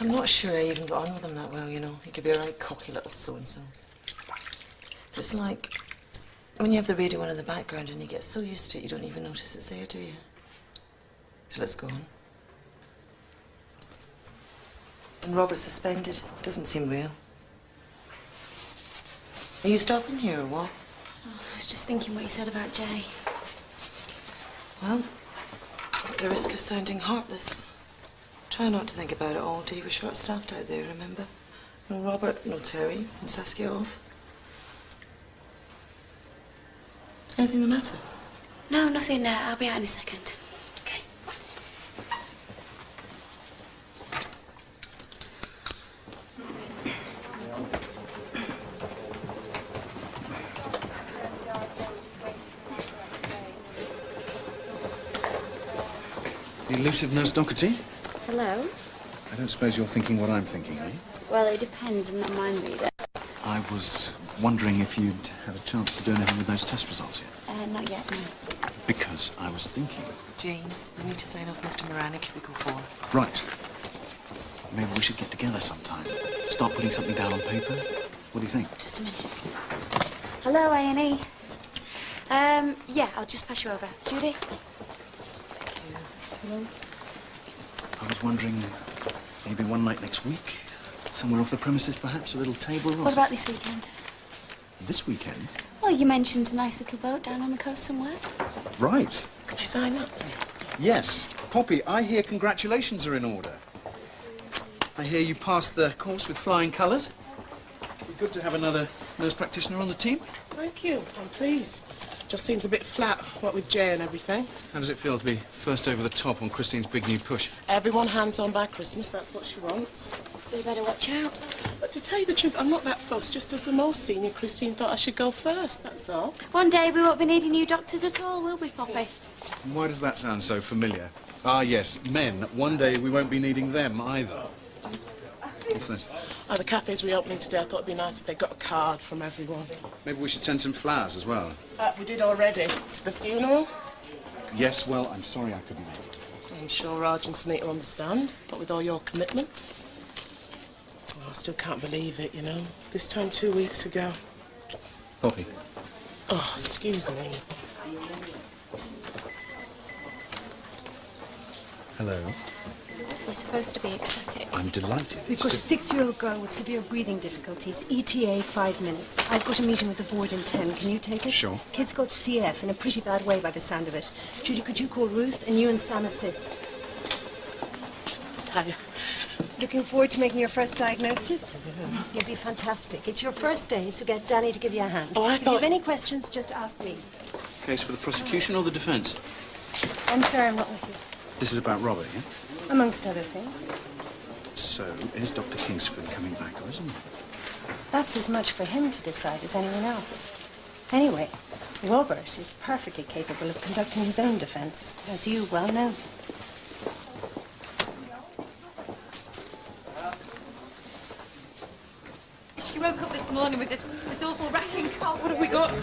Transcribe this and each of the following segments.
I'm not sure I even got on with him that well, you know. He could be a right cocky little so-and-so. But it's like when you have the radio on in the background and you get so used to it, you don't even notice it's there, do you? So let's go on. And Robert's suspended. Doesn't seem real. Are you stopping here or what? Oh, I was just thinking what you said about Jay. Well, at the risk of sounding heartless, try not to think about it all day. We're short-staffed out there, remember? No Robert, no Terry, and Saskia off. Anything the matter? No, nothing. I'll be out in a second. Okay. The elusive Nurse Doherty? Hello? I don't suppose you're thinking what I'm thinking, are you? Well, it depends. I'm not a mind reader. I was wondering if you'd had a chance to do anything with those test results yet. Not yet, no. Because I was thinking... James, we need to sign off Mr. Moran in cubicle 4. Right. Maybe we should get together sometime. Start putting something down on paper. What do you think? Just a minute. Hello, A&E. Yeah, I'll just pass you over. Judy? Hello? I was wondering, maybe one night next week? Somewhere off the premises, perhaps? A little table or What about this weekend? This weekend? Well, you mentioned a nice little boat down on the coast somewhere. Right. Could you sign up? Yes. Poppy, I hear congratulations are in order. I hear you passed the course with flying colours. It'd be good to have another nurse practitioner on the team. Thank you. I'm pleased. Just seems a bit flat, what with Jay and everything. How does it feel to be first over the top on Christine's big new push? Everyone hands-on by Christmas, that's what she wants. So you better watch out. But to tell you the truth, I'm not that fussed. Just as the most senior, Christine thought I should go first, that's all. One day we won't be needing new doctors at all, will we, Poppy? Why does that sound so familiar? Ah, yes, men. One day we won't be needing them either. What's this? Oh, the cafe's reopening today. I thought it'd be nice if they got a card from everyone. Maybe we should send some flowers as well. We did already. To the funeral. Yes, well, I'm sorry I couldn't make it. I'm sure Raj and Sunita will understand, but with all your commitments. Oh, I still can't believe it, you know. This time 2 weeks ago. Poppy. Oh, excuse me. Hello. You're supposed to be ecstatic. I'm delighted. We've got a 6-year-old girl with severe breathing difficulties. ETA 5 minutes. I've got a meeting with the board in 10. Can you take it? Sure. Kid's got CF in a pretty bad way by the sound of it. Judy, could you call Ruth and you and Sam assist? Hi. Looking forward to making your first diagnosis? Yeah. You'll be fantastic. It's your first day, so get Danny to give you a hand. Oh, If you have any questions, just ask me. Case for the prosecution or the defence? I'm sorry I'm not with you. This is about Robert, yeah? Amongst other things. So, is Dr. Kingsford coming back or isn't he? That's as much for him to decide as anyone else. Anyway, Robert is perfectly capable of conducting his own defence, as you well know. She woke up this morning with this awful racking cough. What have we got?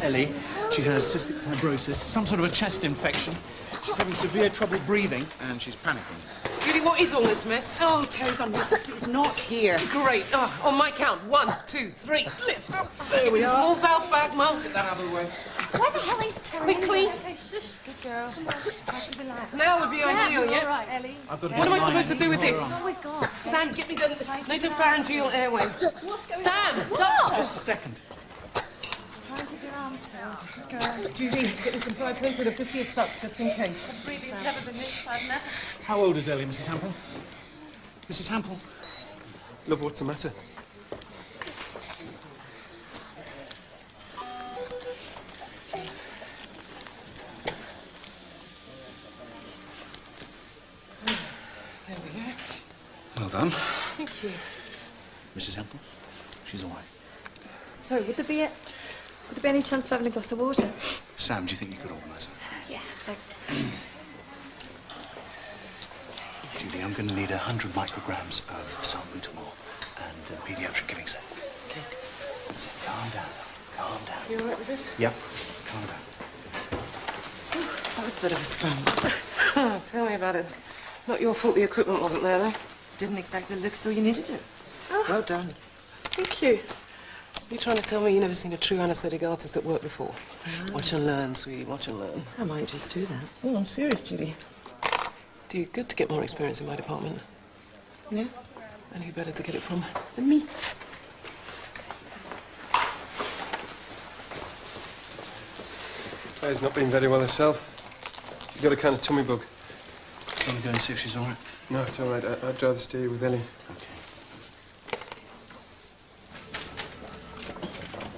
Ellie, she has cystic fibrosis, some sort of a chest infection. She's having severe trouble breathing, and she's panicking. Judy, what is all this mess? Oh, Terry's on this. He's not here. Great. Oh, on my count. 1, 2, 3. Lift up. There we The are. small valve bag mask. Get that out of the way. Where the hell is Terry? Quickly. Okay, shush. Good girl. Try to relax. Now would be ideal, yeah? All right, Ellie. I've got to What get am I mine. supposed to do with this? That's all we've got. Sam, get me the nasopharyngeal airway. Sam! Just a second. Try and keep your arms still. Good girl. Judy, get me some dry pins with a 50th sucks just in case. Breathing's never been this bad now. How old is Ellie, Mrs. Hample? Mrs. Hample? Love, what's the matter? There we go. Well done. Thank you. Mrs. Hample? She's all right. Sorry, would there be any chance of having a glass of water? Sam, do you think you could organise that? Yeah. Judy, I'm going to need 100 micrograms of salbutamol and paediatric giving set. Okay. So calm down. Calm down. You all right with it? Yep. Calm down. That was a bit of a scramble. Tell me about it. Not your fault the equipment wasn't there, though. Didn't exactly look as though you needed it. Oh. Well done. Thank you. You're trying to tell me you've never seen a true anaesthetic artist at work before? Watch and learn, sweetie, watch and learn. I might just do that. Oh, I'm serious, Judy. Do you good to get more experience in my department? Yeah? And who better to get it from than me? Claire's not been very well herself. She's got a kind of tummy bug. Do you want to go and see if she's all right? No, it's all right. I'd rather stay with Ellie. Okay.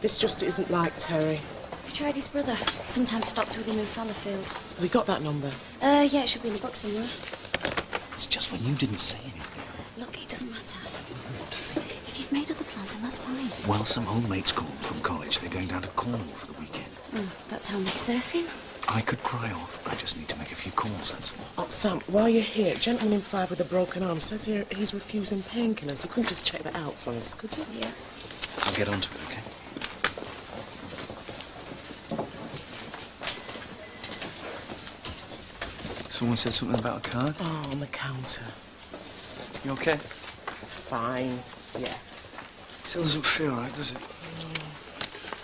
This just isn't like Terry. I've tried his brother. Sometimes stops with him in Fallowfield. Have we got that number? Yeah, it should be in the book somewhere. It's just when you didn't say anything. Look, it doesn't matter. If you've made other plans, then that's fine. Well, some old mates called from college. They're going down to Cornwall for the weekend. Don't tell me. Surfing? I could cry off. I just need to make a few calls, that's all. Oh, Sam, while you're here, gentleman in 5 with a broken arm says here he's refusing painkillers. You couldn't just check that out for us, could you? Yeah. I'll get onto it, okay? Someone said something about a card? Oh, on the counter. You okay? Fine, yeah. Still doesn't feel right, does it?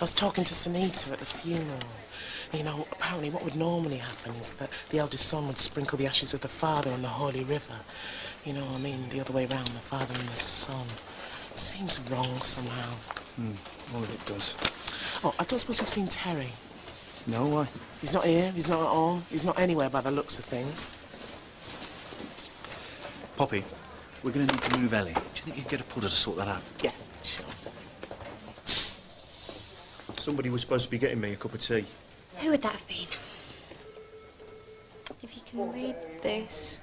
I was talking to Sunita at the funeral. You know, apparently what would normally happen is that the eldest son would sprinkle the ashes of the father on the holy river. You know, I mean, the other way round, the father and the son. It seems wrong somehow. All of it does. Oh, I don't suppose you've seen Terry. No, why? He's not here, he's not at home, he's not anywhere by the looks of things. Poppy, we're going to need to move Ellie. Do you think you could get a porter to sort that out? Yeah, sure. Somebody was supposed to be getting me a cup of tea. Who would that have been? If you can read this.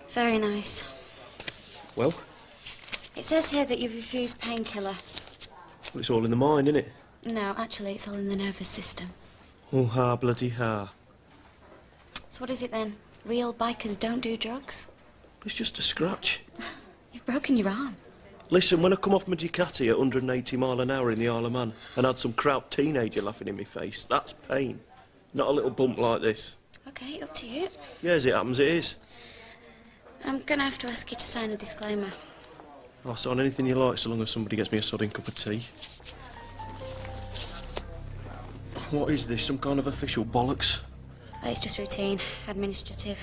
Very nice. Well, It says here that you've refused painkiller. it's all in the mind, innit? No, actually, it's all in the nervous system. Oh, ha, bloody ha. So what is it then? Real bikers don't do drugs? It's just a scratch. You've broken your arm. Listen, when I come off my Ducati at 180 mile an hour in the Isle of Man and had some kraut teenager laughing in my face, that's pain. Not a little bump like this. Okay, up to you. Yeah, as it happens, it is. I'm gonna have to ask you to sign a disclaimer. I'll sign anything you like so long as somebody gets me a sodding cup of tea. What is this, some kind of official bollocks? It's just routine, administrative.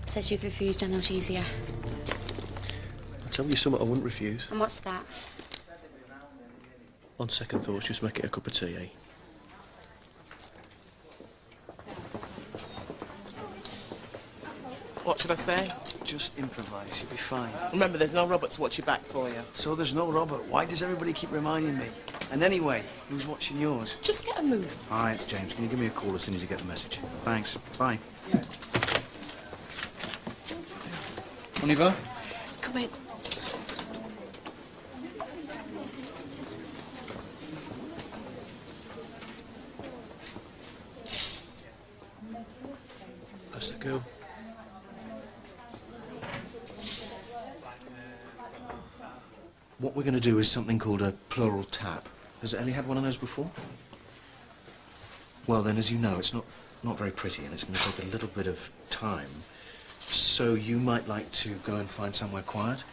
Says you've refused analgesia. I'll tell you something I wouldn't refuse. And what's that? On second thoughts, just make it a cup of tea, eh? What should I say? Just improvise, you'll be fine. Remember, there's no Robert to watch your back for you. So there's no Robert. Why does everybody keep reminding me? And anyway, who's watching yours? Just get a move. Hi, it's James. Can you give me a call as soon as you get the message? Thanks. Bye. On y va? Come in. That's the girl. What we're going to do is something called a pleural tap. Has Ellie had one of those before? Well, then, as you know, it's not very pretty, and it's going to take a little bit of time. So you might like to go and find somewhere quiet?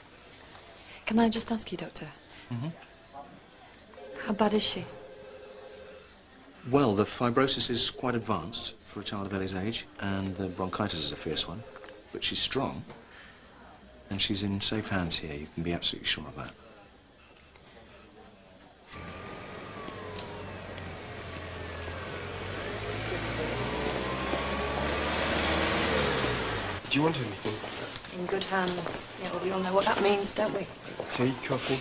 Can I just ask you, Doctor? Mm-hmm. How bad is she? Well, the fibrosis is quite advanced for a child of Ellie's age, and the bronchitis is a fierce one. But she's strong, and she's in safe hands here. You can be absolutely sure of that. Do you want anything? In good hands. Yeah, well, we all know what that means, don't we? Tea, coffee?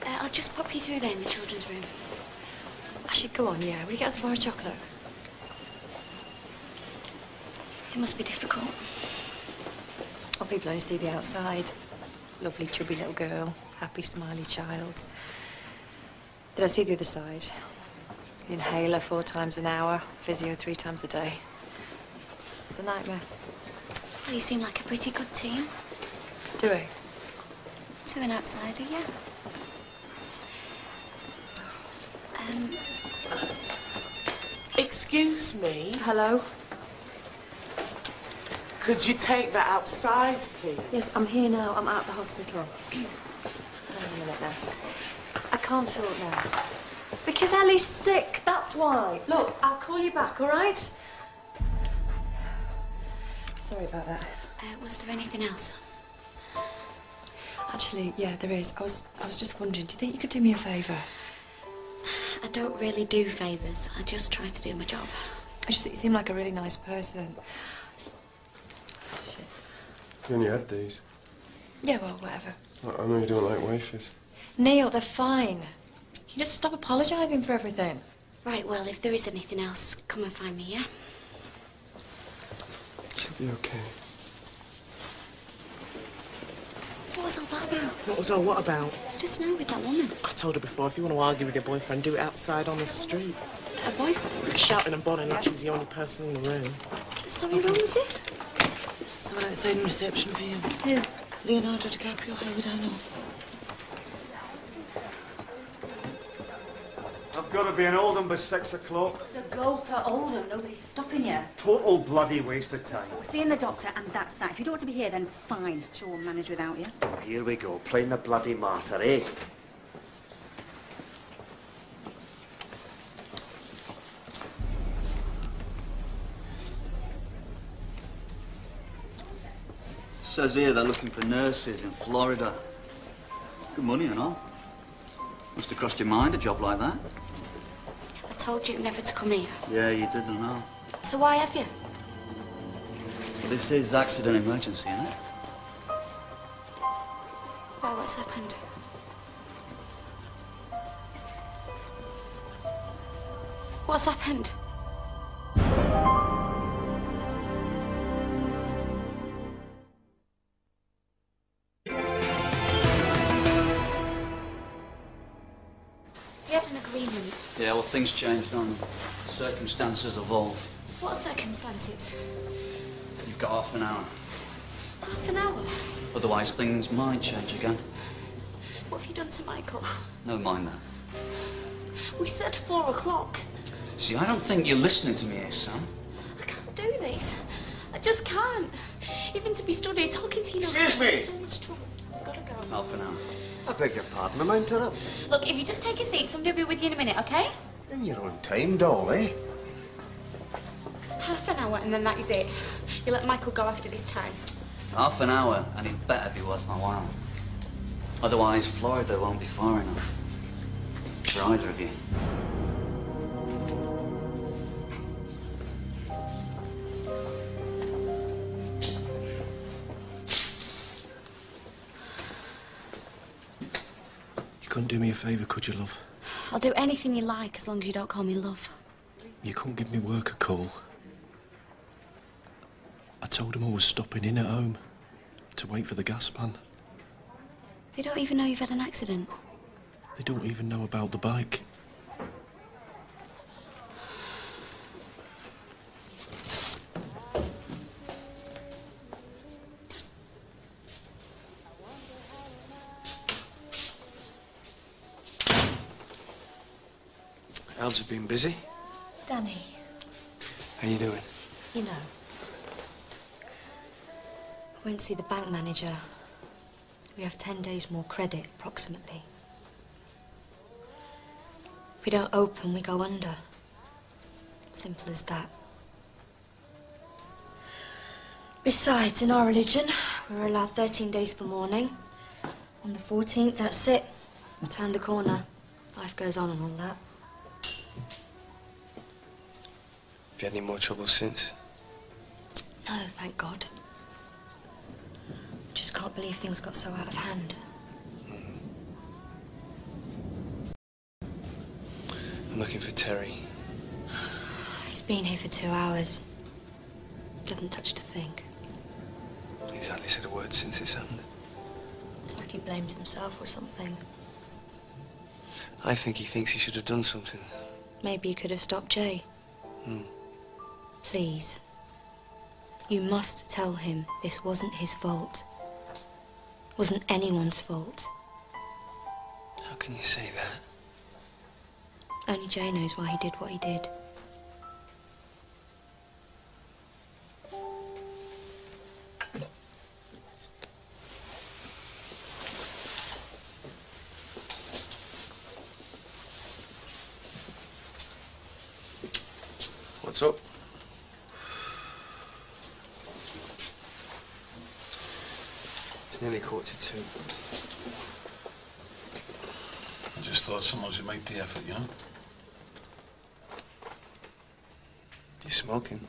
I'll just pop you through there in the children's room. I should go on, yeah. Will you get us a bar of chocolate? It must be difficult. Well, people only see the outside. Lovely, chubby little girl. Happy, smiley child. They don't see the other side. Inhaler 4 times an hour. Physio 3 times a day. It's a nightmare. Well, you seem like a pretty good team. Do we? To an outsider, yeah. Excuse me. Hello? Could you take that outside, please? Yes, I'm here now. I'm out the hospital. Hang on a minute, nurse. I can't talk now. Because Ellie's sick, that's why. Look, I'll call you back, all right? Sorry about that. Was there anything else? Actually, yeah, there is. I was just wondering, do you think you could do me a favour? I don't really do favours. I just try to do my job. You seem like a really nice person. Shit. You only had these. Yeah, well, whatever. I know you don't like wafers. Neil, they're fine. You just stop apologising for everything. Right, well, if there is anything else, come and find me, yeah? She'll be okay. What was all that about? What was all what about? Just now with that woman. I told her before, if you want to argue with your boyfriend, do it outside on the street. A boyfriend? Shouting and bawling like she was the only person in the room. Sorry, who was this? Someone outside in reception for you. Who? Leonardo DiCaprio, how would I know? I've got to be in Oldham by 6 o'clock. So go to Oldham, nobody's stopping you. Total bloody waste of time. We're seeing the doctor, and that's that. If you don't want to be here, then fine. Sure, we'll manage without you. Oh, here we go, playing the bloody martyr, eh? Says here they're looking for nurses in Florida. Good money and all. Must have crossed your mind, a job like that. I told you never to come here. Yeah, you did, I know. So why have you? Well, this is accident emergency, isn't it? Why, what's happened? What's happened? We had an agreement. Yeah, well, things change, don't they? Circumstances evolve. What circumstances? You've got half an hour. Half an hour? Otherwise, things might change again. What have you done to Michael? Never mind that. We said 4 o'clock. See, I don't think you're listening to me here, Sam. I can't do this. I just can't. Even to be stood here talking to you now. Excuse me. So much trouble. I've got to go. Half an hour. I beg your pardon, am I interrupting? Look, if you just take a seat, somebody will be with you in a minute, okay? In your own time, doll, eh? Half an hour and then that is it. You let Michael go after this time. Half an hour, and it better be worth my while. Otherwise, Florida won't be far enough. For either of you. You couldn't do me a favour, could you, love? I'll do anything you like as long as you don't call me love. You couldn't give me work a call. I told him I was stopping in at home to wait for the gas man. They don't even know you've had an accident. They don't even know about the bike. Elves have been busy. Danny, How you doing? you know, I went to see the bank manager. We have 10 days more credit, approximately. If we don't open, we go under. Simple as that. Besides, in our religion, we're allowed 13 days for mourning. On the 14th, that's it. Turn the corner. Life goes on and all that. Have you had any more trouble since? No, thank God. Just can't believe things got so out of hand. I'm looking for Terry. He's been here for 2 hours. Doesn't touch to think. He's hardly said a word since this happened. It's like he blames himself or something. I think he thinks he should have done something. Maybe he could have stopped Jay. Please. You must tell him this wasn't his fault. Wasn't anyone's fault. How can you say that? Only Jay knows why he did what he did. What's up? It's nearly 1:45. I just thought someone should make the effort, you know? You're smoking.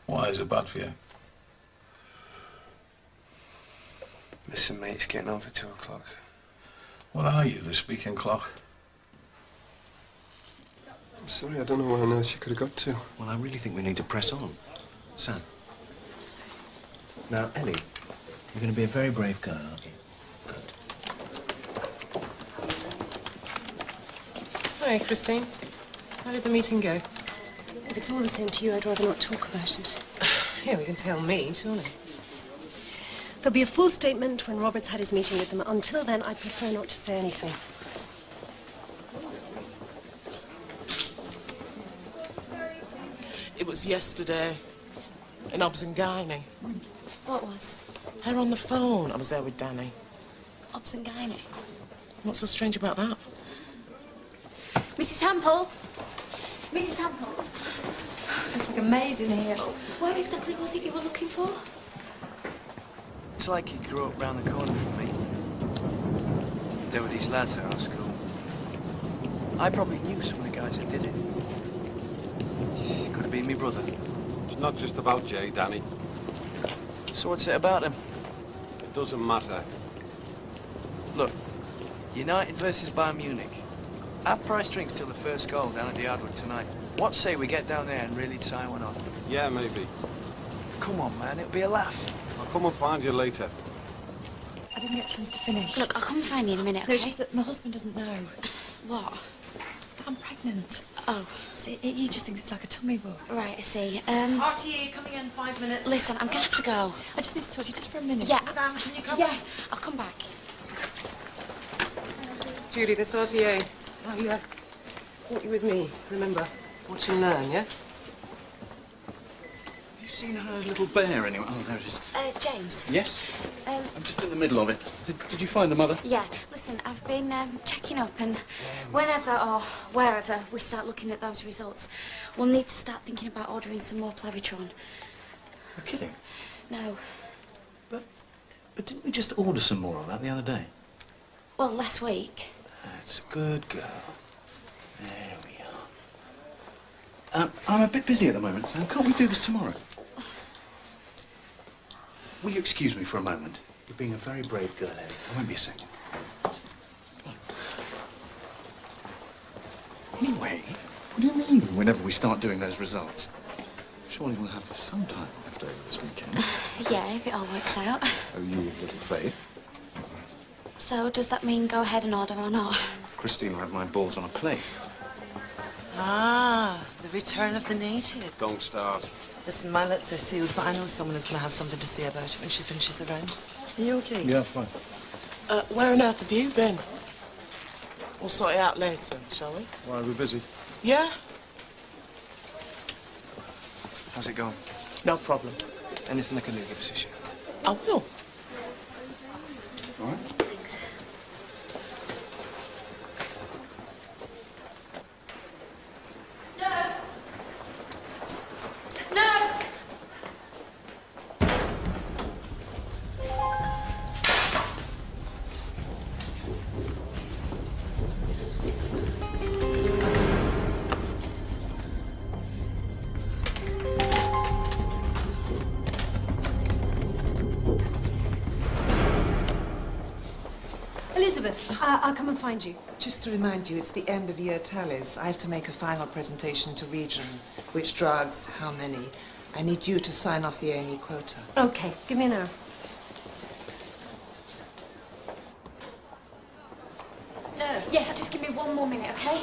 Why is it bad for you? Listen, mate, it's getting on for 2 o'clock. What are you, the speaking clock? I'm sorry, I don't know where on earth you could have got to. Well, I really think we need to press on. Sam. Now, Ellie, you're going to be a very brave girl, aren't you? Hi, Christine. How did the meeting go? If it's all the same to you, I'd rather not talk about it. Yeah, we can tell me, surely. There'll be a full statement when Robert's had his meeting with them. Until then, I prefer not to say anything. It was yesterday in Obs and Guiney. What was? Her on the phone. I was there with Danny. Obs and Guiney. What's so strange about that? Mrs. Hample! Mrs. Hample! It's like amazing here. What exactly was it you were looking for? It's like he grew up round the corner from me. There were these lads at our school. I probably knew some of the guys that did it. Could have been me brother. It's not just about Jay, Danny. So what's it about him? It doesn't matter. Look, United versus Bayern Munich. Half-price drinks till the first goal down at the Hardwood tonight. What say we get down there and really tie one on? Yeah, maybe. Come on, man, it'll be a laugh. I'll come and find you later. I didn't get a chance to finish. Look, I'll come and find you in a minute, okay? No, it's just that my husband doesn't know. What? That I'm pregnant. Oh. So he just thinks it's like a tummy bug. Right, I see. RTE, coming in 5 minutes. Listen, I'm gonna have to go. I just need to talk to you just for a minute. Yeah. Sam, can you come? Yeah, I'll come back. Judy, this RTA. Oh, yeah. Brought you with me. Remember, watch and learn, yeah? Have you seen her little bear anyway? Oh, there it is. James. Yes? I'm just in the middle of it. Did you find the mother? Yeah, listen, I've been checking up, and whenever or wherever we start looking at those results, we'll need to start thinking about ordering some more Plevitron. You're kidding. No. But didn't we just order some more of that the other day? Well, last week. That's a good girl. There we are. I'm a bit busy at the moment, Sam. Can't we do this tomorrow? Will you excuse me for a moment? You're being a very brave girl, Ellie. I won't be a second. Anyway, what do you mean whenever we start doing those results? Surely we'll have some time left over this weekend. Yeah, if it all works out. Oh, you little faith. So, does that mean go ahead and order or not? Christine will have my balls on a plate. Ah, the return of the native. Don't start. Listen, my lips are sealed, but I know someone is going to have something to say about it when she finishes the rounds. Are you okay? Yeah, fine. Where on earth have you been? We'll sort it out later, shall we? Why, are we busy? Yeah? How's it going? No problem. Anything I can do, give us a shout. I will. All right. Elizabeth, I'll come and find you. Just to remind you, it's the end of year tallies. I have to make a final presentation to region. Which drugs, how many. I need you to sign off the A&E quota. Okay, give me an hour. Nurse. Yeah, just give me one more minute, okay?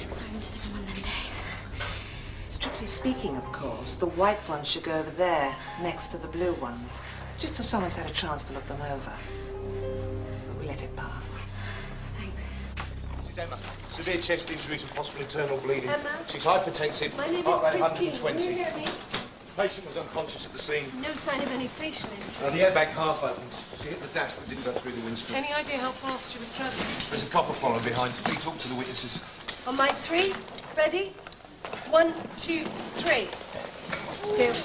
Sorry, I'm just having one of them days. Strictly speaking, of course, the white ones should go over there, next to the blue ones. Just so someone's had a chance to look them over. But we let it pass. Mrs. Emma, severe chest injuries and possible internal bleeding. Emma? She's hypertensive. My name heart rate is Christine. 120. Can you hear me? Patient was unconscious at the scene. No sign of any facial injury. The airbag half opened. She hit the dash but didn't go through the windscreen. Any idea how fast she was travelling? There's a couple following behind. We talked to the witnesses. On mic 3, ready? 1, 2, 3. Good.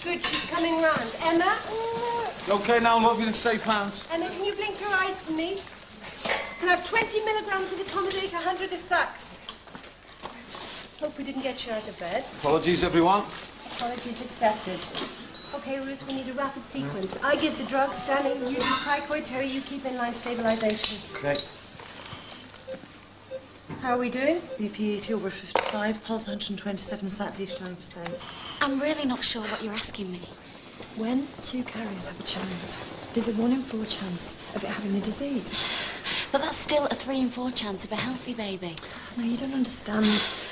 Good, she's coming round. Emma? Okay, now love you in safe hands. Emma, can you blink your eyes for me? Can I have 20 milligrams of accommodate, 100 of Sax? Hope we didn't get you out of bed. Apologies, everyone. Apologies accepted. Okay, Ruth, we need a rapid sequence. I give the drugs, Danny, you do cricoid, Terry, you keep inline stabilization. Okay. How are we doing? BP 80 over 55, pulse 127, sats 89%. I'm really not sure what you're asking me. When 2 carriers have a child, there's a 1 in 4 chance of it having the disease. But that's still a 3 in 4 chance of a healthy baby. No, you don't understand.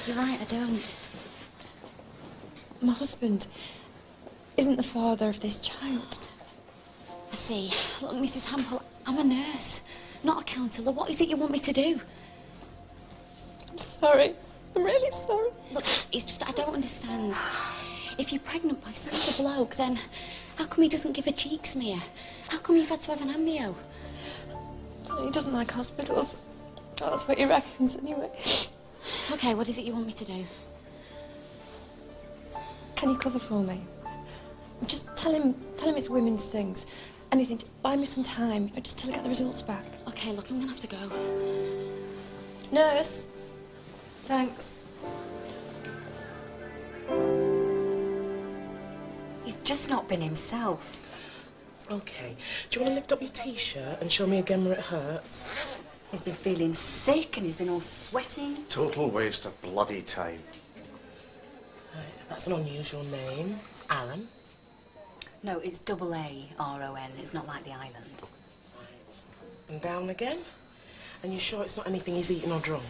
You're right, I don't. My husband isn't the father of this child. I see. Look, Mrs. Hampel, I'm a nurse, not a counsellor. What is it you want me to do? I'm sorry. I'm really sorry. Look, it's just I don't understand. If you're pregnant by some other bloke, then how come he doesn't give a cheek smear? How come you've had to have an amnio? He doesn't like hospitals. Oh, that's what he reckons, anyway. Okay, what is it you want me to do? Can you cover for me? Just tell him it's women's things. Anything, just buy me some time, just till I get the results back. Okay, look, I'm gonna have to go. Nurse. Thanks. He's just not been himself. Okay. Do you want to lift up your T-shirt and show me again where it hurts? He's been feeling sick and he's been all sweating. Total waste of bloody time. Right, that's an unusual name. Aaron? No, it's AARON. It's not like the island. And down again? And you sure it's not anything he's eaten or drunk?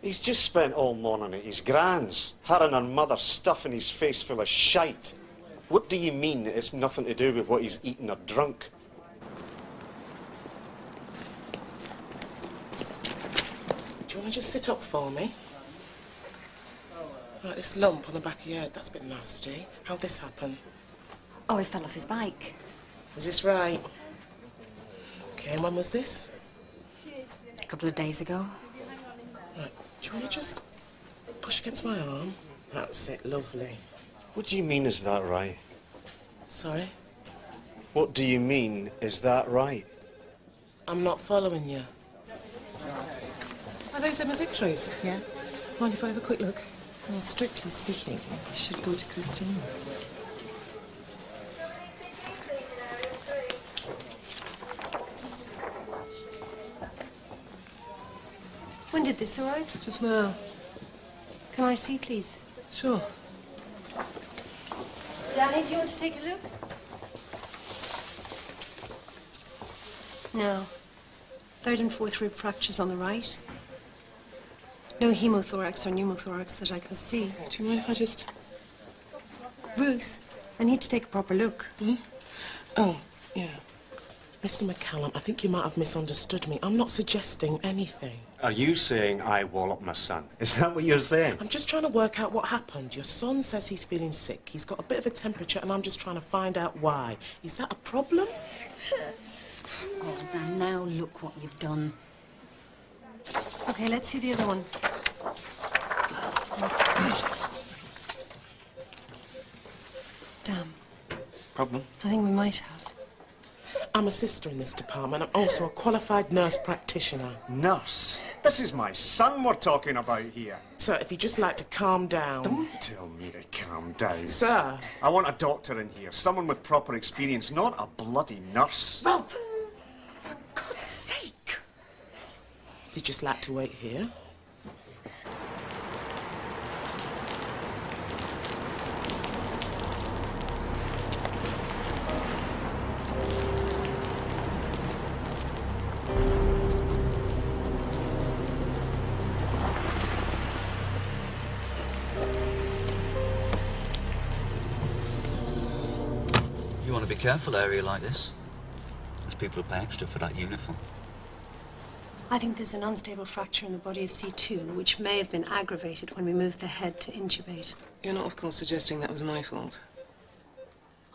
He's just spent all morning at his gran's, her and her mother stuffing his face full of shite. What do you mean it's nothing to do with what he's eaten or drunk? Do you want to just sit up for me? Right, this lump on the back of your head, that's a bit nasty. How'd this happen? Oh, he fell off his bike. Is this right? Okay, and when was this? A couple of days ago. Right, do you want to just push against my arm? That's it, lovely. What do you mean, is that right? Sorry? What do you mean, is that right? I'm not following you. Are those Emma's X-rays? Yeah. Mind if I have a quick look? Well, strictly speaking, you should go to Christine. When did this arrive? Just now. Can I see, please? Sure. Danny, do you want to take a look? No. 3rd and 4th rib fractures on the right. No hemothorax or pneumothorax that I can see. Do you mind if I just... Ruth, I need to take a proper look. Hmm? Oh, yeah. Mr. McCallum, I think you might have misunderstood me. I'm not suggesting anything. Are you saying I walloped my son? Is that what you're saying? I'm just trying to work out what happened. Your son says he's feeling sick. He's got a bit of a temperature, and I'm just trying to find out why. Is that a problem? Oh, now look what you've done. Okay, let's see the other one. Damn. Problem? I think we might have. I'm a sister in this department. I'm also a qualified nurse practitioner. Nurse? This is my son we're talking about here. Sir, if you'd just like to calm down... Don't tell me to calm down. Sir! I want a doctor in here, someone with proper experience, not a bloody nurse. Rob! For God's sake! If you'd just like to wait here... You want to be careful area like this. There's people who pay extra for that uniform. I think there's an unstable fracture in the body of C2, which may have been aggravated when we moved the head to intubate. You're not, of course, suggesting that was my fault?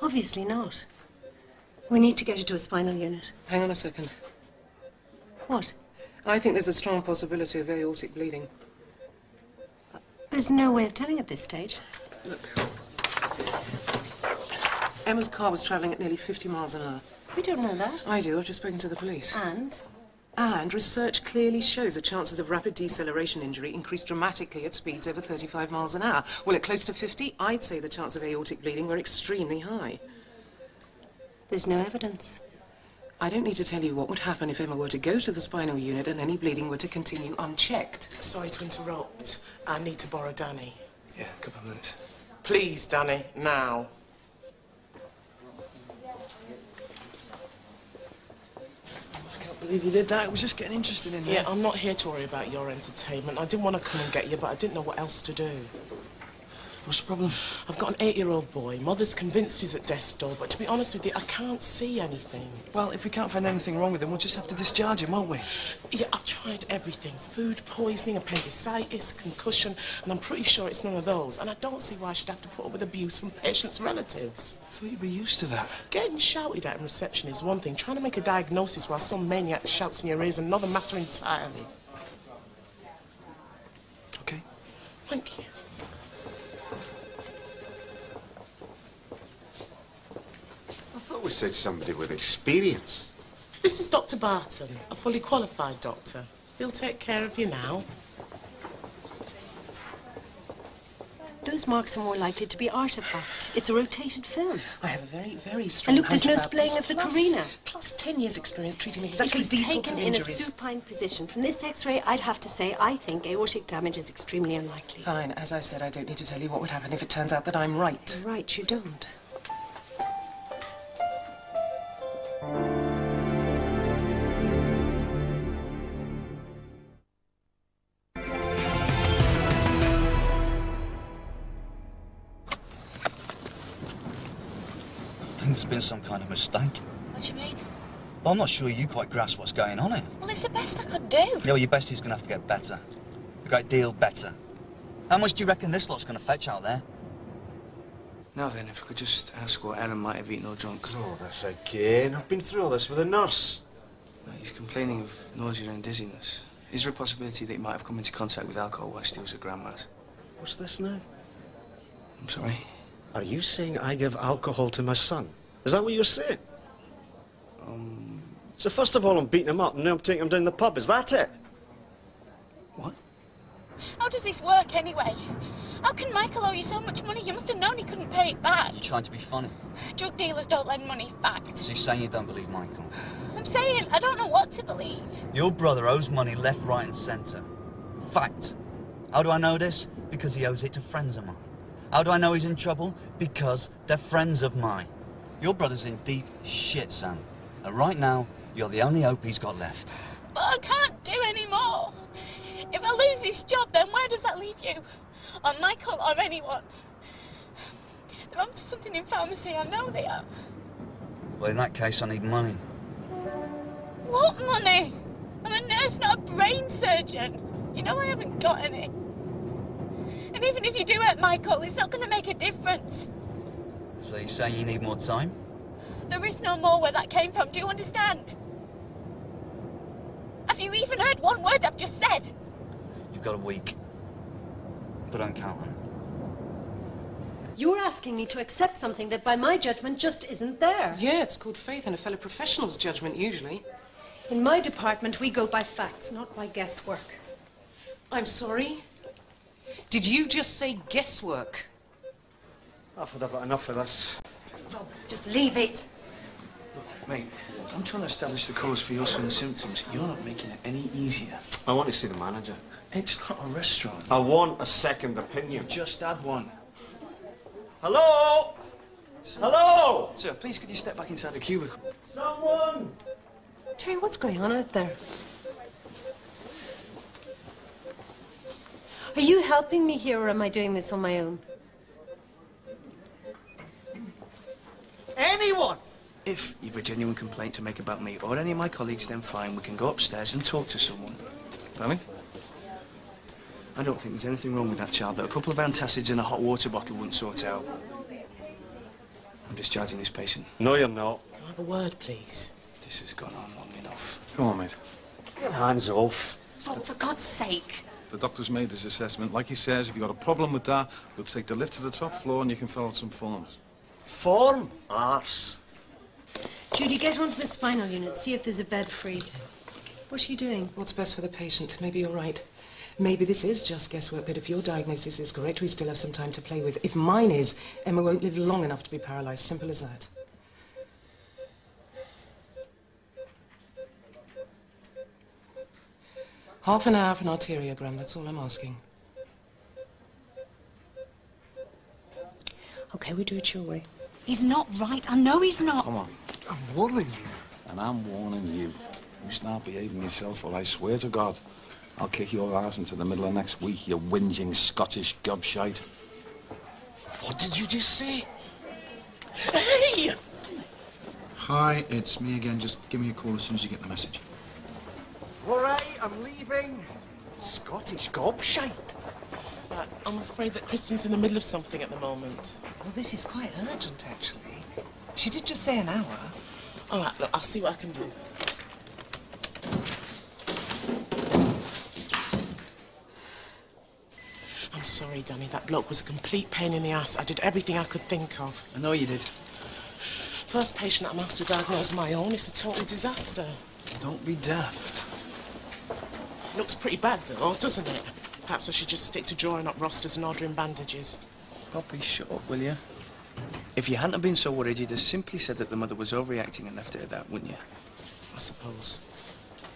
Obviously not. We need to get her to a spinal unit. Hang on a second. What? I think there's a strong possibility of aortic bleeding. There's no way of telling at this stage. Look. Emma's car was travelling at nearly 50 miles an hour. We don't know that. I do. I've just spoken to the police. And? And research clearly shows that chances of rapid deceleration injury increase dramatically at speeds over 35 miles an hour. Well, at close to 50, I'd say the chance of aortic bleeding were extremely high. There's no evidence. I don't need to tell you what would happen if Emma were to go to the spinal unit and any bleeding were to continue unchecked. Sorry to interrupt. I need to borrow Danny. Yeah, a couple of minutes. Please, Danny, now. I can't believe you did that. It was just getting interested in Yeah, I'm not here to worry about your entertainment. I didn't want to come and get you, but I didn't know what else to do. What's the problem? I've got an 8-year-old boy. Mother's convinced he's at death's door, but to be honest with you, I can't see anything. Well, if we can't find anything wrong with him, we'll just have to discharge him, won't we? Yeah, I've tried everything. Food poisoning, appendicitis, concussion, and I'm pretty sure it's none of those. And I don't see why I should have to put up with abuse from patients' relatives. I thought you'd be used to that. Getting shouted at in reception is one thing. Trying to make a diagnosis while some maniac shouts in your ear is another matter entirely. Okay. Thank you. I thought we said somebody with experience. This is Dr. Barton, a fully qualified doctor. He'll take care of you now. Those marks are more likely to be artifact. It's a rotated film. I have a very, very strong And look, there's no hunch about splaying this. of the carina. Plus 10 years' experience treating It exactly was these sorts taken of in a injuries. supine position. From this X-ray, I'd have to say I think aortic damage is extremely unlikely. Fine. As I said, I don't need to tell you what would happen if it turns out that I'm right. You're right, you don't. I think there's been some kind of mistake. What do you mean? Well, I'm not sure you quite grasp what's going on here. Well, it's the best I could do. Yeah, well, your bestie's going to have to get better. A great deal better. How much do you reckon this lot's going to fetch out there? Now then, if I could just ask what Aaron might have eaten or drunk. Oh, that's again. I've been through all this with a nurse. He's complaining of nausea and dizziness. Is there a possibility that he might have come into contact with alcohol whilst he was at Grandma's? What's this now? I'm sorry? Are you saying I give alcohol to my son? Is that what you're saying? So first of all, I'm beating him up, and now I'm taking him down the pub. Is that it? What? How does this work anyway? How can Michael owe you so much money? You must have known he couldn't pay it back. You're trying to be funny. Drug dealers don't lend money, fact. So you're saying you don't believe Michael? I'm saying I don't know what to believe. Your brother owes money left, right and centre. Fact. How do I know this? Because he owes it to friends of mine. How do I know he's in trouble? Because they're friends of mine. Your brother's in deep shit, Sam. And right now, you're the only hope he's got left. But I can't do any more. If I lose this job, then where does that leave you? Or Michael or anyone? They're up to something in pharmacy, I know they are. Well, in that case, I need money. What money? I'm a nurse, not a brain surgeon. You know I haven't got any. And even if you do hurt Michael, it's not going to make a difference. So you're saying you need more time? There is no more where that came from, do you understand? Have you even heard one word I've just said? You've got a week. But don't count on it. You're asking me to accept something that by my judgment just isn't there. Yeah, it's called faith in a fellow professional's judgment, usually. In my department, we go by facts, not by guesswork. I'm sorry? Did you just say guesswork? I've had about enough of this. Rob, just leave it. Mate, I'm trying to establish the cause for your son's symptoms. You're not making it any easier. I want to see the manager. It's not a restaurant. I want a second opinion. You've just had one. Hello? Hello? Sir, please could you step back inside the cubicle? Someone! Terry, what's going on out there? Are you helping me here, or am I doing this on my own? Anyone! If you've a genuine complaint to make about me or any of my colleagues, then fine, we can go upstairs and talk to someone. Danny? I don't think there's anything wrong with that child that a couple of antacids and a hot water bottle wouldn't sort out. discharging this patient. No, you're not. Can I have a word, please? This has gone on long enough. Come on, mate. Get hands off. Rob, for God's sake. The doctor's made his assessment. Like he says, if you've got a problem with that, we'll take the lift to the top floor and you can fill out some forms. Form? Arse. Judy, get onto the spinal unit, see if there's a bed free. What are you doing? What's best for the patient? Maybe you're right. Maybe this is just guesswork, but if your diagnosis is correct, we still have some time to play with. If mine is, Emma won't live long enough to be paralysed. Simple as that. Half an hour for an arteriogram, that's all I'm asking. Okay, we do it your way. He's not right. I know he's not. Come on. I'm warning you. And I'm warning you. You start behaving yourself, or I swear to God, I'll kick your ass into the middle of next week, you whinging Scottish gobshite. What did you just say? Hey! Hi, it's me again. Just give me a call as soon as you get the message. All right, I'm leaving. Scottish gobshite. I'm afraid that Kristen's in the middle of something at the moment. Well, this is quite urgent, actually. She did just say an hour. All right, look, I'll see what I can do. I'm sorry, Danny. That bloke was a complete pain in the ass. I did everything I could think of. I know you did. First patient I'm asked to diagnose my own. It's a total disaster. Don't be daft. Looks pretty bad, though, doesn't it? Perhaps I should just stick to drawing up rosters and ordering bandages. Poppy, shut up, will you? If you hadn't have been so worried, you'd have simply said that the mother was overreacting and left it at that, wouldn't you? I suppose.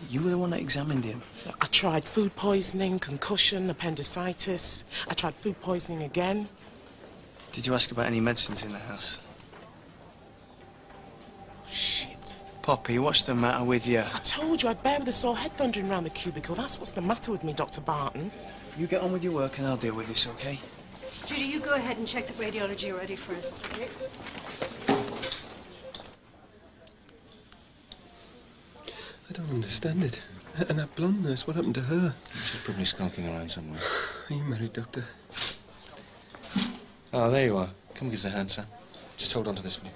You were the one that examined him. I tried food poisoning, concussion, appendicitis. I tried food poisoning again. Did you ask about any medicines in the house? Shit. Poppy, what's the matter with you? I told you I'd bear with a sore head thundering around the cubicle. That's what's the matter with me, Dr. Barton. You get on with your work and I'll deal with this, okay? Judy, you go ahead and check the radiology ready for us. I don't understand it. And that blonde nurse, what happened to her? She's probably skulking around somewhere. Are you married, Doctor? Oh, there you are. Come give us a hand, son. Just hold on to this one.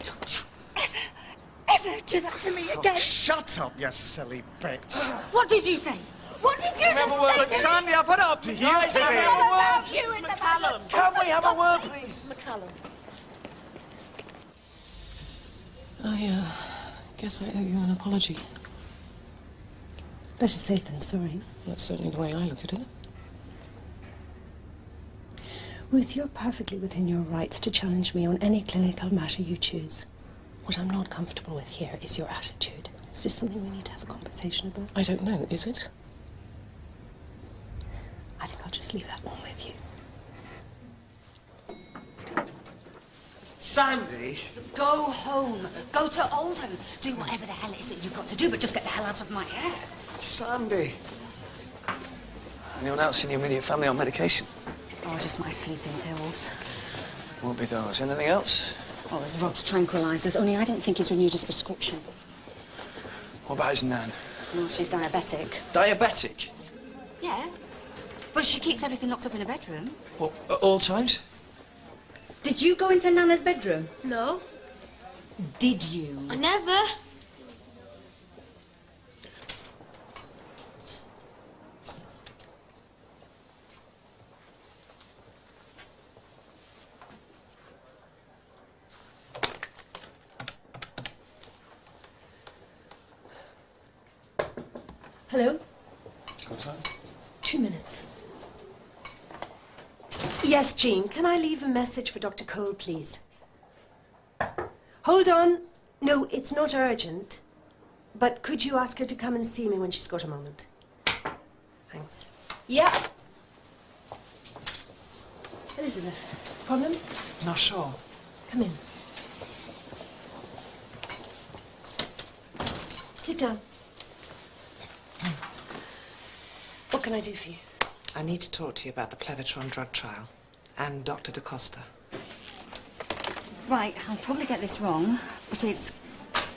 Don't you ever do that to me again. Oh, shut up, you silly bitch. What did you say? What did you Have a word. Look, Sandy, I've had it up to you today. Can we have a word, please? McCallum. I guess I owe you an apology. Better safe than sorry. That's certainly the way I look at it. Ruth, you're perfectly within your rights to challenge me on any clinical matter you choose. What I'm not comfortable with here is your attitude. Is this something we need to have a conversation about? I don't know, is it? I think I'll just leave that one with you. Sandy! Go home. Go to Oldham. Do whatever the hell it is that you've got to do, but just get the hell out of my hair. Sandy! Anyone else in your immediate family on medication? Oh, just my sleeping pills. Won't be those. Anything else? Oh, there's Rob's tranquilizers, only I don't think he's renewed his prescription. What about his nan? Well, she's diabetic. Diabetic? Yeah. But she keeps everything locked up in her bedroom. What, at all times? Did you go into Nana's bedroom? No. Did you? I never. Hello? Got time? 2 minutes. Yes, Jean. Can I leave a message for Dr. Cole, please? Hold on. No, it's not urgent. But could you ask her to come and see me when she's got a moment? Thanks. Yeah. Elizabeth, problem? Not sure. Come in. Sit down. What can I do for you? I need to talk to you about the Plevitron drug trial and Dr. DaCosta. Right, I'll probably get this wrong, but it's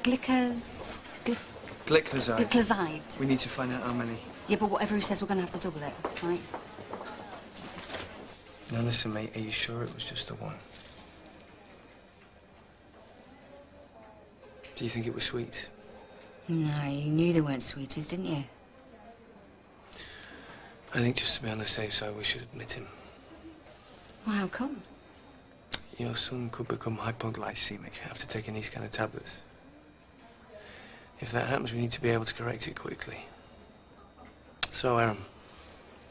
Glycoside. glycoside. We need to find out how many. Yeah, but whatever he says, we're going to have to double it, right? Now listen, mate, are you sure it was just the one? Do you think it was sweets? No, you knew they weren't sweeties, didn't you? I think just to be on the safe side, we should admit him. Well, how come? Your son could become hypoglycemic after taking these kind of tablets. If that happens, we need to be able to correct it quickly. So,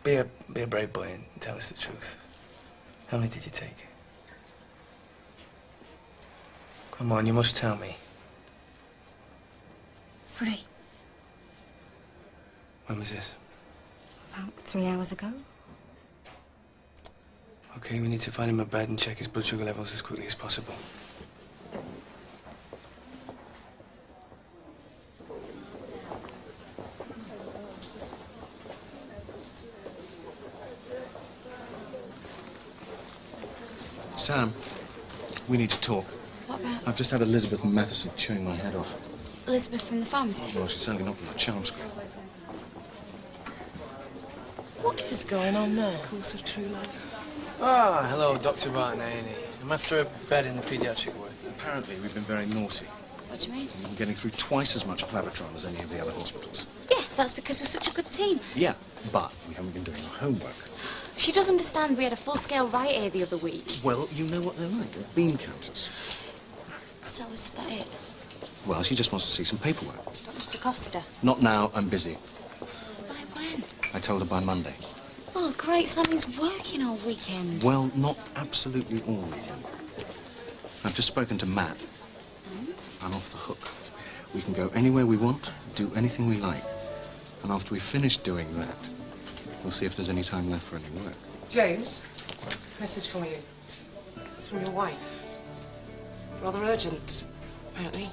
be a brave boy and tell us the truth. How many did you take? Come on, you must tell me. 3. When was this? About 3 hours ago. Okay, we need to find him a bed and check his blood sugar levels as quickly as possible. Sam, we need to talk. What about I've just had Elizabeth Matheson chewing my head off. Elizabeth from the pharmacy? Well, she's certainly not from the charm school. What is going on there? Course of true love. Ah, hello, Dr. Barton, A&E. I'm after a bed in the paediatric ward. Apparently, we've been very naughty. What do you mean? We've been getting through twice as much Plavitron as any of the other hospitals. Yeah, that's because we're such a good team. Yeah, but we haven't been doing our homework. She does understand we had a full-scale riot here the other week. Well, you know what they're like. They're bean counters. So is that it? Well, she just wants to see some paperwork. Dr. Costa? Not now, I'm busy. By when? I told her by Monday. Oh, great, so that means working all weekend. Well, not absolutely all weekend. I've just spoken to Matt. And? I'm off the hook. We can go anywhere we want, do anything we like. And after we've finished doing that, we'll see if there's any time left for any work. James, message for you. It's from your wife. Rather urgent, apparently.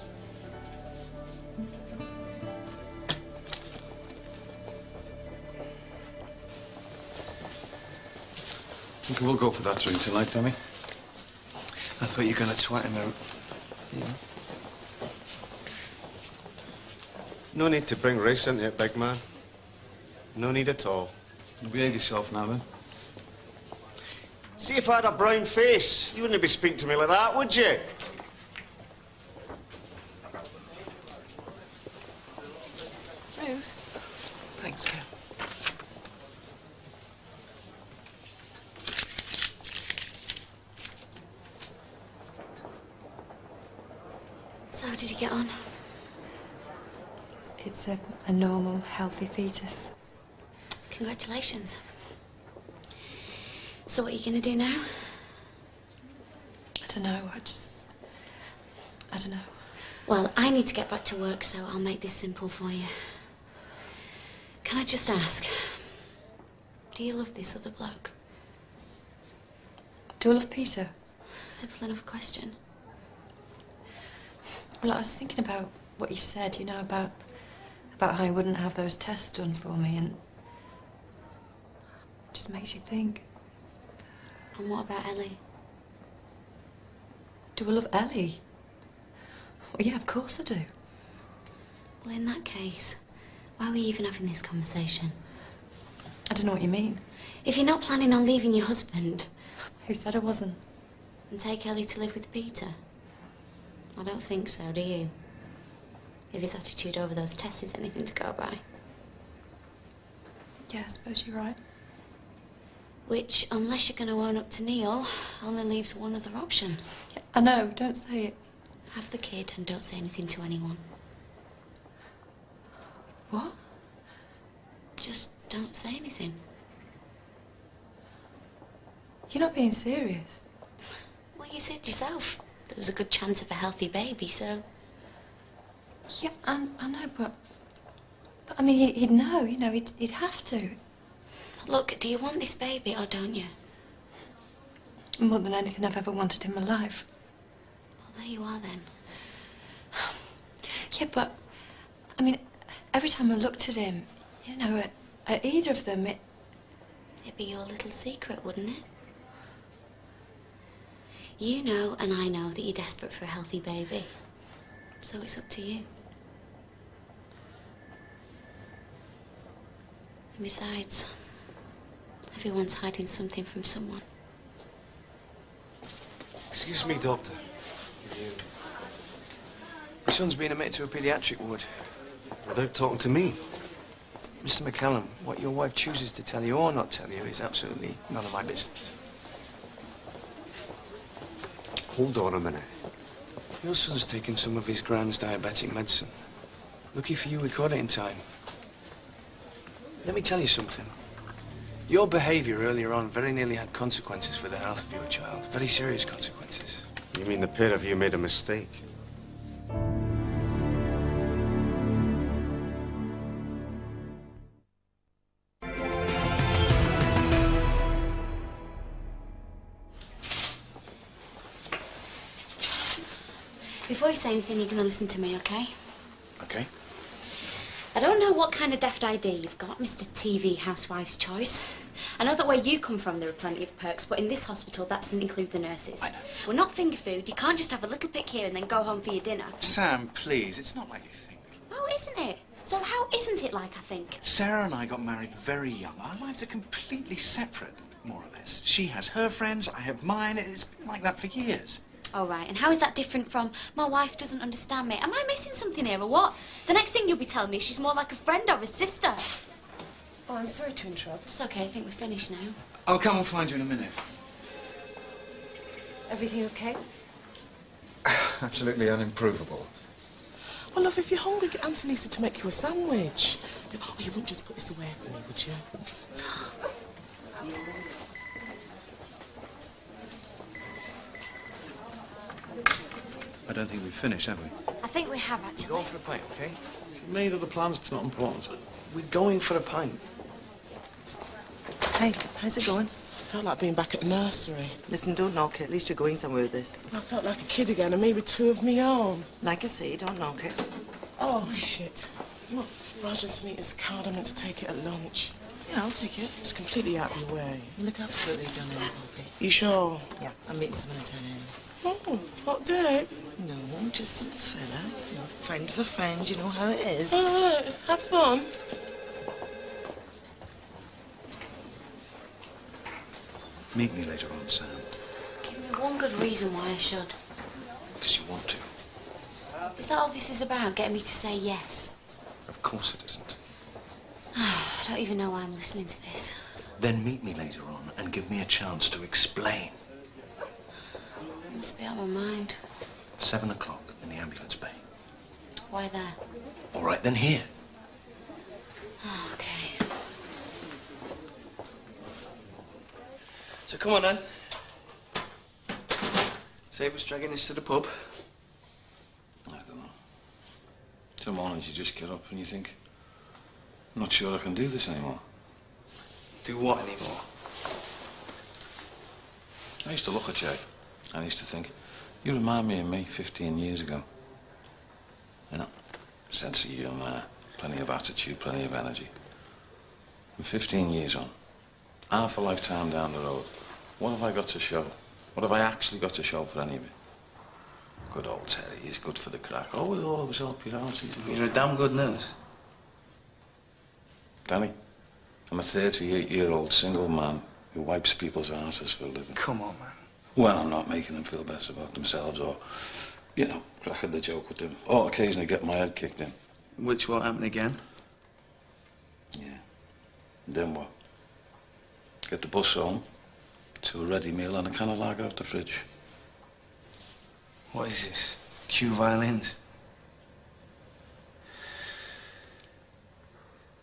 Think we'll go for that drink tonight, Danny? I thought you were going to twat him out. Yeah. No need to bring race into it, big man. No need at all. You behave yourself now, then. See, if I had a brown face, you wouldn't be speaking to me like that, would you? Ruth. Thanks, Ken. So how did you get on? It's a normal, healthy fetus. Congratulations. So what are you going to do now? I don't know, I don't know. Well, I need to get back to work, so I'll make this simple for you. Can I just ask, do you love this other bloke? Do I love Peter? Simple enough question. Well, I was thinking about what you said, you know, about how he wouldn't have those tests done for me, and it just makes you think. And what about Ellie? Do I love Ellie? Well, yeah, of course I do. Well, in that case, why are we even having this conversation? I don't know what you mean. If you're not planning on leaving your husband... Who said I wasn't? And take Ellie to live with Peter? I don't think so, do you? If his attitude over those tests is anything to go by. Yeah, I suppose you're right. Which, unless you're going to own up to Neil, only leaves one other option. Yeah, I know, don't say it. Have the kid and don't say anything to anyone. What? Just don't say anything. You're not being serious. Well, you said yourself there was a good chance of a healthy baby, so... Yeah, I know, but I mean, he'd know, you know, he'd have to. Look, do you want this baby or don't you? More than anything I've ever wanted in my life. Well, there you are then. Yeah, but, I mean, every time I looked at him, you know, at either of them, It'd be your little secret, wouldn't it? You know and I know that you're desperate for a healthy baby. So it's up to you. And besides, everyone's hiding something from someone. Excuse me, Doctor. My son's been admitted to a paediatric ward. Without talking to me. Mr. McCallum, what your wife chooses to tell you or not tell you is absolutely none of my business. Hold on a minute. Your son's taken some of his grand's diabetic medicine. Lucky for you, we caught it in time. Let me tell you something. Your behaviour earlier on very nearly had consequences for the health of your child. Very serious consequences. You mean the pair of you made a mistake? Before you say anything, you're going to listen to me, OK? Okay. I don't know what kind of daft idea you've got, Mr. TV Housewife's Choice. I know that where you come from there are plenty of perks, but in this hospital that doesn't include the nurses. I know. We're not finger food. You can't just have a little pick here and then go home for your dinner. Sam, please, it's not like you think. Oh, isn't it? So how isn't it like I think? Sarah and I got married very young. Our lives are completely separate, more or less. She has her friends, I have mine. It's been like that for years. All right, and how is that different from my wife doesn't understand me? Am I missing something here or what? The next thing you'll be telling me is she's more like a friend or a sister. Oh, I'm sorry to interrupt. It's OK, I think we're finished now. I'll come and find you in a minute. Everything okay? Absolutely unimprovable. Well, love, if you're hungry, get Auntie Lisa to make you a sandwich. Oh, you wouldn't just put this away for me, would you? I don't think we've finished, have we? I think we have, actually. We're going for a pint, OK? Made other plans, it's not important. We're going for a pint. Hey, how's it going? Felt like being back at nursery. Listen, don't knock it. At least you're going somewhere with this. I felt like a kid again, and maybe two of me own. Like I say, don't knock it. Oh, shit. Look, Raj and Sunita's card. I meant to take it at lunch. Yeah, I'll take it. It's completely out of your way. You look absolutely done in, Poppy. You sure? Yeah, I'm meeting someone at 10 a.m. Oh, what day? No, just some fella. You know, friend of a friend, you know how it is. All right, have fun. Meet me later on, Sam. Give me one good reason why I should. Because you want to. Is that all this is about, getting me to say yes? Of course it isn't. I don't even know why I'm listening to this. Then meet me later on and give me a chance to explain. I must be out of my mind. 7 o'clock in the ambulance bay. Why there? All right, then here. Oh, OK. So come on, then. Save us dragging this to the pub. I don't know. Some mornings you just get up and you think, I'm not sure I can do this anymore. Do what anymore? I used to look at Jay. I used to think, you remind me of me 15 years ago. You know, sense of humour, plenty of attitude, plenty of energy. And 15 years on, half a lifetime down the road, what have I got to show? What have I actually got to show for any of it? Good old Terry, he's good for the crack. Oh, we'll always help you out. You're a damn good nurse. Danny, I'm a 38-year-old single man who wipes people's asses for a living. Come on, man. Well, I'm not making them feel better about themselves or, you know, cracking the joke with them. Or occasionally getting my head kicked in. Which won't happen again. Yeah. Then what? Get the bus home to a ready meal and a can of lager out the fridge. What is this? Cue violins?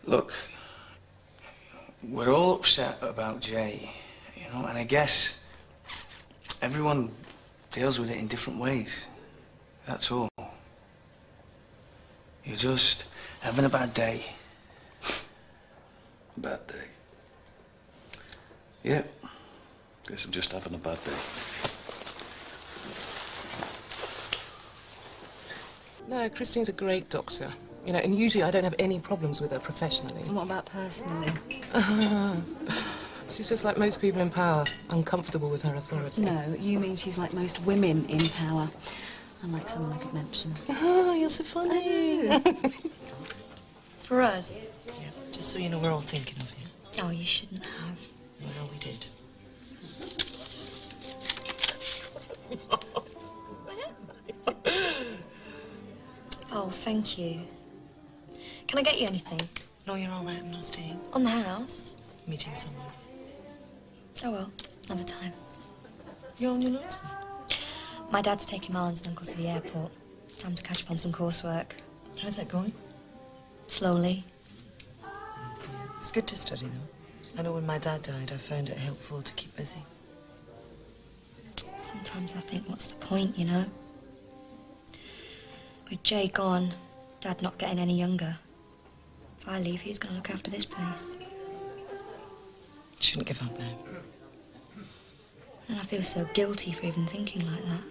Look, we're all upset about Jay, you know, and I guess everyone deals with it in different ways. That's all. You're just having a bad day. Bad day. Yeah. Guess I'm just having a bad day. No, Christine's a great doctor. You know, and usually I don't have any problems with her professionally. And what about personally? She's just like most people in power, uncomfortable with her authority. No, you mean she's like most women in power. Unlike someone I could mention. Oh, you're so funny. For us. Yeah, just so you know, we're all thinking of you. Oh, you shouldn't have. No, we did. thank you. Can I get you anything? No, you're all right. I'm not staying. On the house? Meeting someone. Oh, well, another time. You're on your lonesome? My dad's taking my aunts and uncles to the airport. Time to catch up on some coursework. How's that going? Slowly. It's good to study, though. I know when my dad died, I found it helpful to keep busy. Sometimes I think, what's the point, you know? With Jay gone, Dad not getting any younger. If I leave, who's going to look after this place? Shouldn't give up now. And I feel so guilty for even thinking like that.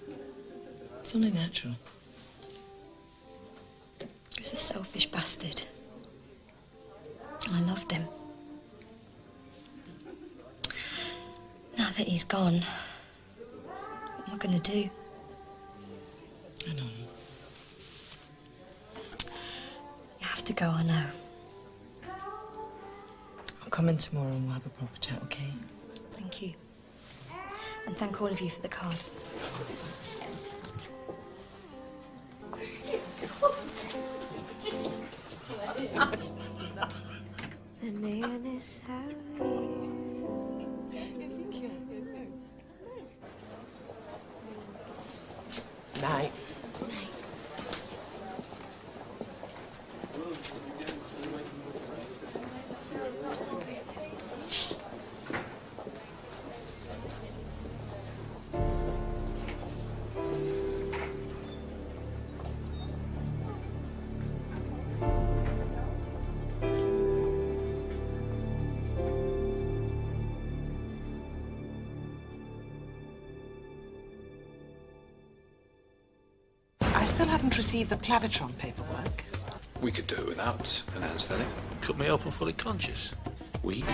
It's only natural. He was a selfish bastard. I loved him. Now that he's gone, what am I going to do? I don't know. You have to go, I know. I'll come in tomorrow and we'll have a proper chat, okay? Thank you. And thank all of you for the card. The man is happy. Night. I still haven't received the Plavitron paperwork. We could do it without an anaesthetic. Cut me open fully conscious. We?